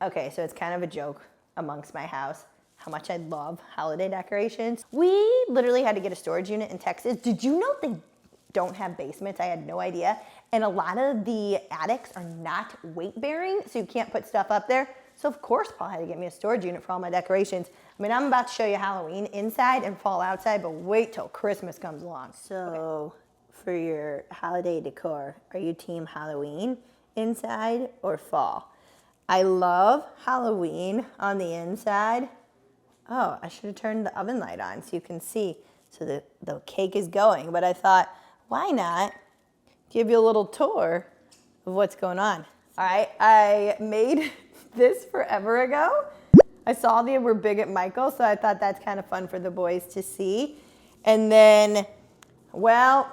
Okay, so it's kind of a joke amongst my house how much I love holiday decorations. We literally had to get a storage unit in Texas. Did you know they don't have basements? I had no idea. And a lot of the attics are not weight bearing, so you can't put stuff up there. So of course Paul had to get me a storage unit for all my decorations. I mean, I'm about to show you Halloween inside and fall outside, but wait till Christmas comes along. So for your holiday decor, are you team Halloween inside or fall? I love Halloween on the inside. Oh, I should have turned the oven light on so you can see. So the cake is going, but I thought, why not give you a little tour of what's going on? All right, I made this forever ago. I saw they were big at Michael, so I thought that's kind of fun for the boys to see. And then, well,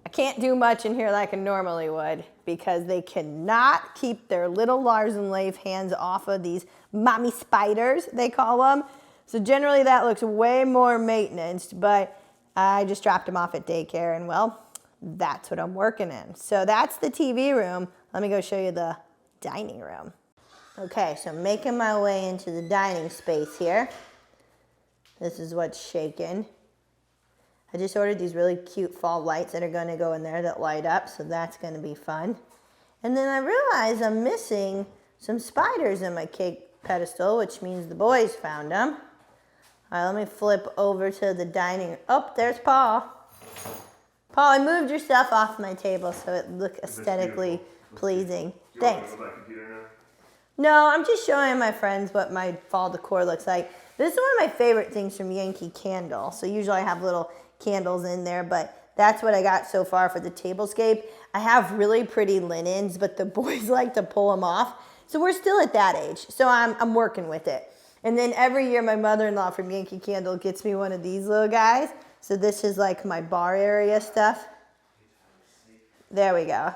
I can't do much in here like I normally would because they cannot keep their little Lars and Leif hands off of these mommy spiders, they call them. So generally that looks way more maintenance, but I just dropped them off at daycare and well, that's what I'm working in. So that's the TV room. Let me go show you the dining room. Okay, so I'm making my way into the dining space here. This is what's shaking. I just ordered these really cute fall lights that are gonna go in there that light up, so that's gonna be fun. And then I realized I'm missing some spiders in my cake pedestal, which means the boys found them. All right, let me flip over to the dining. Oh, there's Paul. Paul, I moved your stuff off my table so it looked aesthetically pleasing. Thanks. No, I'm just showing my friends what my fall decor looks like. This is one of my favorite things from Yankee Candle. So usually I have little candles in there, but that's what I got so far for the tablescape. I have really pretty linens, but the boys like to pull them off. So we're still at that age. So I'm working with it. And then every year my mother-in-law from Yankee Candle gets me one of these little guys. So this is like my bar area stuff. There we go.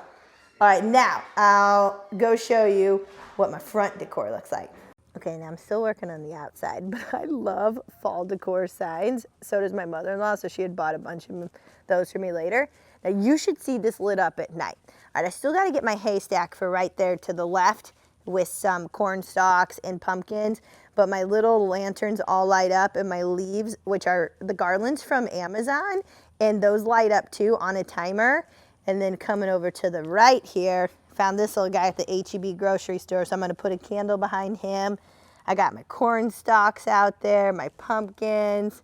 All right, now I'll go show you what my front decor looks like. Okay, now I'm still working on the outside, but I love fall decor signs. So does my mother-in-law, so she had bought a bunch of those for me later. Now you should see this lit up at night. All right, I still gotta get my haystack for right there to the left with some corn stalks and pumpkins, but my little lanterns all light up and my leaves, which are the garlands from Amazon, and those light up too on a timer. And then coming over to the right here, found this little guy at the H-E-B grocery store, so I'm gonna put a candle behind him. I got my corn stalks out there, my pumpkins.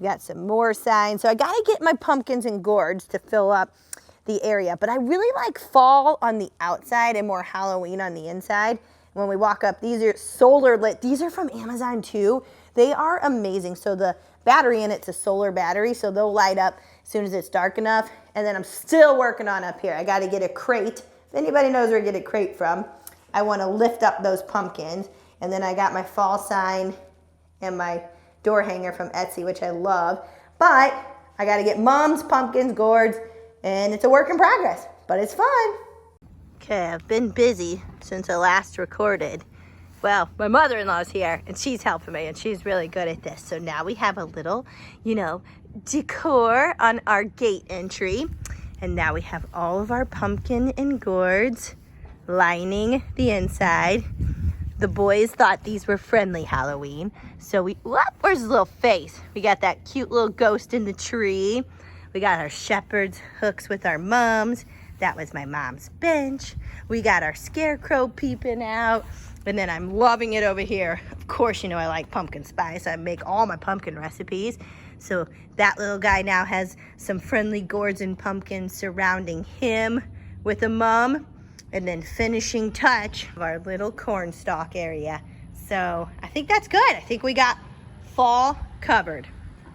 Got some more signs. So I gotta get my pumpkins and gourds to fill up the area. But I really like fall on the outside and more Halloween on the inside. When we walk up, these are solar lit. These are from Amazon too. They are amazing. So the battery in it's a solar battery, so they'll light up as soon as it's dark enough. And then I'm still working on up here. I gotta get a crate. If anybody knows where to get a crate from, I wanna lift up those pumpkins. And then I got my fall sign and my door hanger from Etsy, which I love. But I gotta get Mom's pumpkins, gourds, and it's a work in progress, but it's fun. Okay, I've been busy since I last recorded. Well, my mother-in-law's here and she's helping me and she's really good at this. So now we have a little, decor on our gate entry. And now we have all of our pumpkin and gourds lining the inside. The boys thought these were friendly Halloween. So where's his little face? We got that cute little ghost in the tree. We got our shepherd's hooks with our mums. That was my mom's bench. We got our scarecrow peeping out. And then I'm loving it over here. Of course, I like pumpkin spice. I make all my pumpkin recipes. So that little guy now has some friendly gourds and pumpkins surrounding him with a mum. And then finishing touch of our little corn stalk area. So I think that's good. I think we got fall covered.